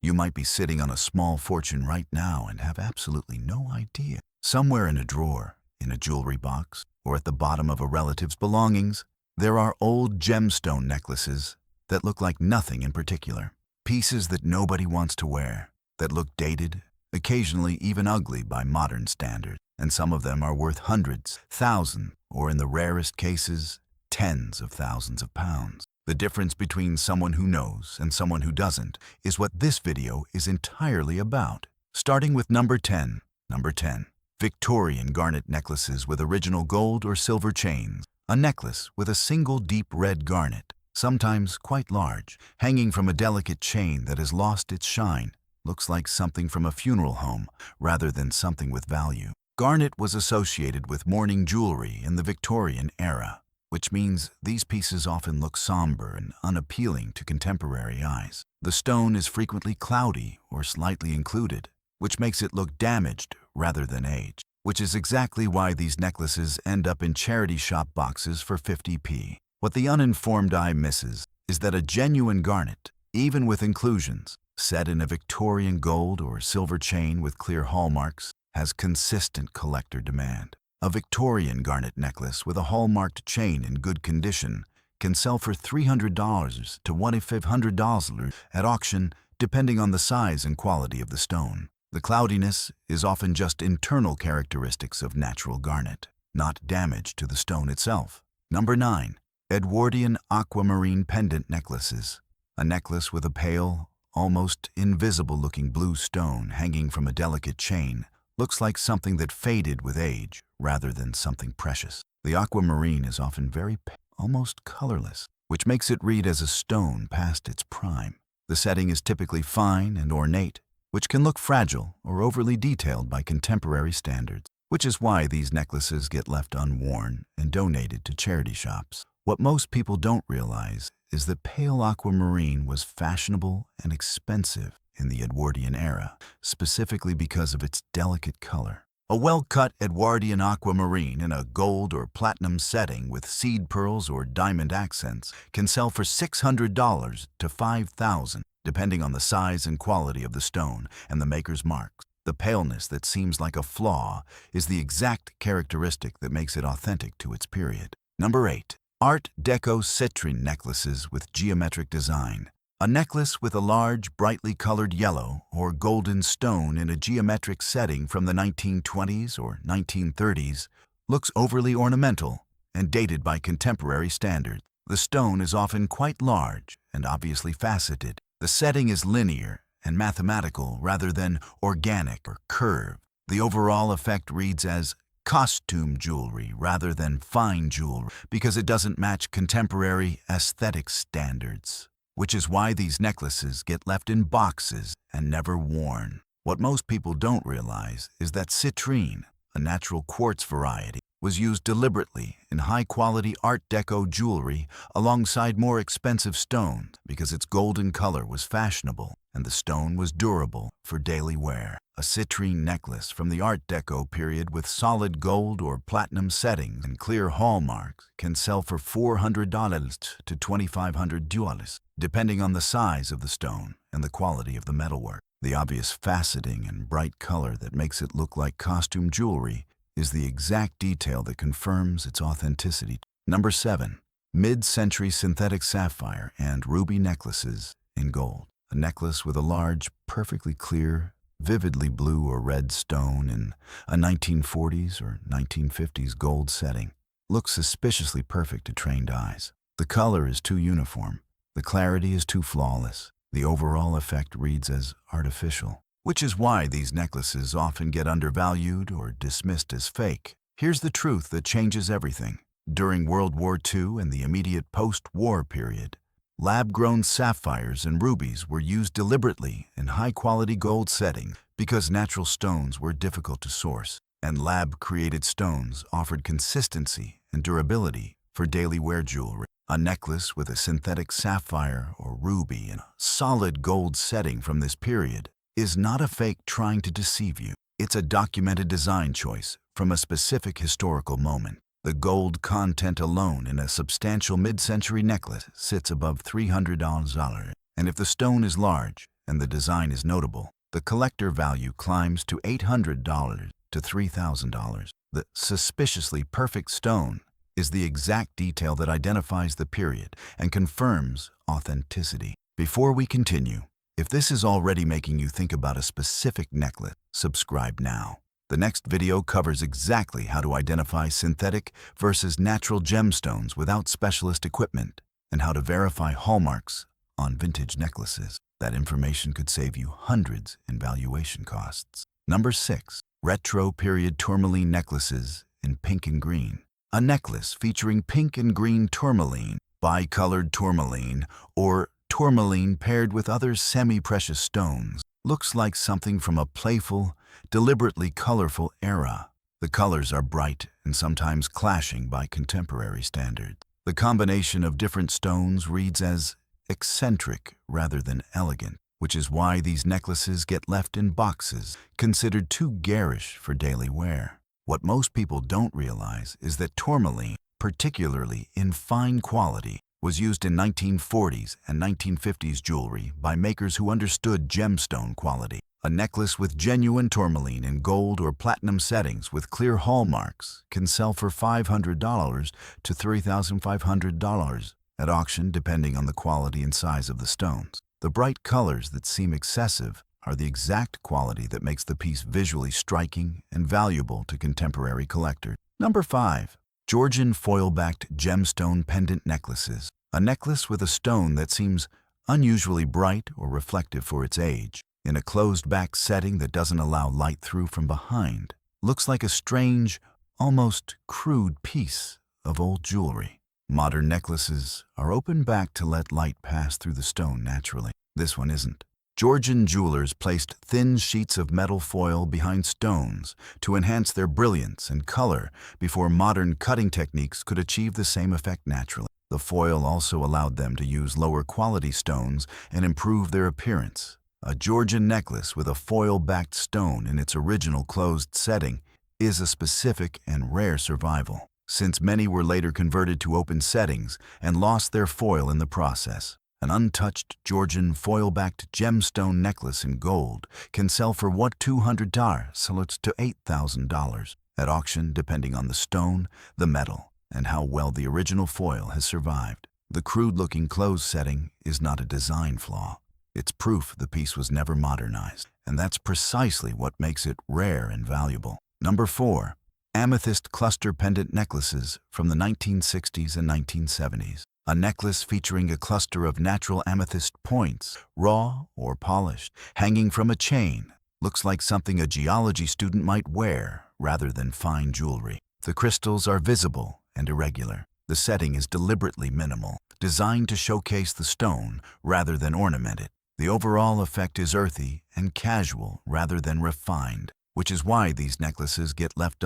You might be sitting on a small fortune right now and have absolutely no idea. Somewhere in a drawer, in a jewelry box, or at the bottom of a relative's belongings, there are old gemstone necklaces that look like nothing in particular. Pieces that nobody wants to wear, that look dated, occasionally even ugly by modern standards. And some of them are worth hundreds, thousands, or in the rarest cases, tens of thousands of pounds. The difference between someone who knows and someone who doesn't is what this video is entirely about. Starting with number 10. Number 10. Victorian garnet necklaces with original gold or silver chains. A necklace with a single deep red garnet, sometimes quite large, hanging from a delicate chain that has lost its shine. Looks like something from a funeral home rather than something with value. Garnet was associated with mourning jewelry in the Victorian era, which means these pieces often look somber and unappealing to contemporary eyes. The stone is frequently cloudy or slightly included, which makes it look damaged rather than aged, which is exactly why these necklaces end up in charity shop boxes for 50p. What the uninformed eye misses is that a genuine garnet, even with inclusions, set in a Victorian gold or silver chain with clear hallmarks, has consistent collector demand. A Victorian garnet necklace with a hallmarked chain in good condition can sell for $300 to $1,500 at auction, depending on the size and quality of the stone. The cloudiness is often just internal characteristics of natural garnet, not damage to the stone itself. Number 9. Edwardian aquamarine pendant necklaces. A necklace with a pale, almost invisible-looking blue stone hanging from a delicate chain looks like something that faded with age rather than something precious. The aquamarine is often very pale, almost colorless, which makes it read as a stone past its prime. The setting is typically fine and ornate, which can look fragile or overly detailed by contemporary standards, which is why these necklaces get left unworn and donated to charity shops. What most people don't realize is that pale aquamarine was fashionable and expensive in the Edwardian era, specifically because of its delicate color. A well-cut Edwardian aquamarine in a gold or platinum setting with seed pearls or diamond accents can sell for $600 to $5,000, depending on the size and quality of the stone and the maker's marks. The paleness that seems like a flaw is the exact characteristic that makes it authentic to its period. Number 8. Art Deco citrine necklaces with geometric design. A necklace with a large, brightly colored yellow or golden stone in a geometric setting from the 1920s or 1930s looks overly ornamental and dated by contemporary standards. The stone is often quite large and obviously faceted. The setting is linear and mathematical rather than organic or curved. The overall effect reads as costume jewelry rather than fine jewelry because it doesn't match contemporary aesthetic standards, which is why these necklaces get left in boxes and never worn. What most people don't realize is that citrine, a natural quartz variety, was used deliberately in high-quality Art Deco jewelry alongside more expensive stones because its golden color was fashionable and the stone was durable for daily wear. A citrine necklace from the Art Deco period with solid gold or platinum settings and clear hallmarks can sell for $400 to $2,500, depending on the size of the stone and the quality of the metalwork. The obvious faceting and bright color that makes it look like costume jewelry is the exact detail that confirms its authenticity. Number 7. Mid-century synthetic sapphire and ruby necklaces in gold. A necklace with a large, perfectly clear, vividly blue or red stone in a 1940s or 1950s gold setting looks suspiciously perfect to trained eyes. The color is too uniform. The clarity is too flawless. The overall effect reads as artificial, which is why these necklaces often get undervalued or dismissed as fake. Here's the truth that changes everything. During World War II and the immediate post-war period, lab-grown sapphires and rubies were used deliberately in high-quality gold settings because natural stones were difficult to source, and lab-created stones offered consistency and durability for daily wear jewelry. A necklace with a synthetic sapphire or ruby in a solid gold setting from this period is not a fake trying to deceive you. It's a documented design choice from a specific historical moment. The gold content alone in a substantial mid-century necklace sits above $300, and if the stone is large and the design is notable, the collector value climbs to $800 to $3,000. The suspiciously perfect stone is the exact detail that identifies the period and confirms authenticity. Before we continue, if this is already making you think about a specific necklace, subscribe now. The next video covers exactly how to identify synthetic versus natural gemstones without specialist equipment and how to verify hallmarks on vintage necklaces. That information could save you hundreds in valuation costs. Number 6. Retro period tourmaline necklaces in pink and green. A necklace featuring pink and green tourmaline, bicolored tourmaline, or tourmaline paired with other semi-precious stones looks like something from a playful, deliberately colorful era. The colors are bright and sometimes clashing by contemporary standards. The combination of different stones reads as eccentric rather than elegant, which is why these necklaces get left in boxes considered too garish for daily wear. What most people don't realize is that tourmaline, particularly in fine quality, was used in 1940s and 1950s jewelry by makers who understood gemstone quality. A necklace with genuine tourmaline in gold or platinum settings with clear hallmarks can sell for $500 to $3,500 at auction, depending on the quality and size of the stones. The bright colors that seem excessive are the exact quality that makes the piece visually striking and valuable to contemporary collectors. Number 5. Georgian foil-backed gemstone pendant necklaces. A necklace with a stone that seems unusually bright or reflective for its age, in a closed-back setting that doesn't allow light through from behind. Looks like a strange, almost crude piece of old jewelry. Modern necklaces are open back to let light pass through the stone naturally. This one isn't. Georgian jewelers placed thin sheets of metal foil behind stones to enhance their brilliance and color before modern cutting techniques could achieve the same effect naturally. The foil also allowed them to use lower quality stones and improve their appearance. A Georgian necklace with a foil-backed stone in its original closed setting is a specific and rare survival, since many were later converted to open settings and lost their foil in the process. An untouched Georgian foil-backed gemstone necklace in gold can sell for $200 to $8,000 at auction, depending on the stone, the metal, and how well the original foil has survived. The crude-looking closed setting is not a design flaw. It's proof the piece was never modernized, and that's precisely what makes it rare and valuable. Number 4. Amethyst cluster pendant necklaces from the 1960s and 1970s. A necklace featuring a cluster of natural amethyst points, raw or polished, hanging from a chain, looks like something a geology student might wear rather than fine jewelry. The crystals are visible and irregular. The setting is deliberately minimal, designed to showcase the stone rather than ornament it. The overall effect is earthy and casual rather than refined, which is why these necklaces get left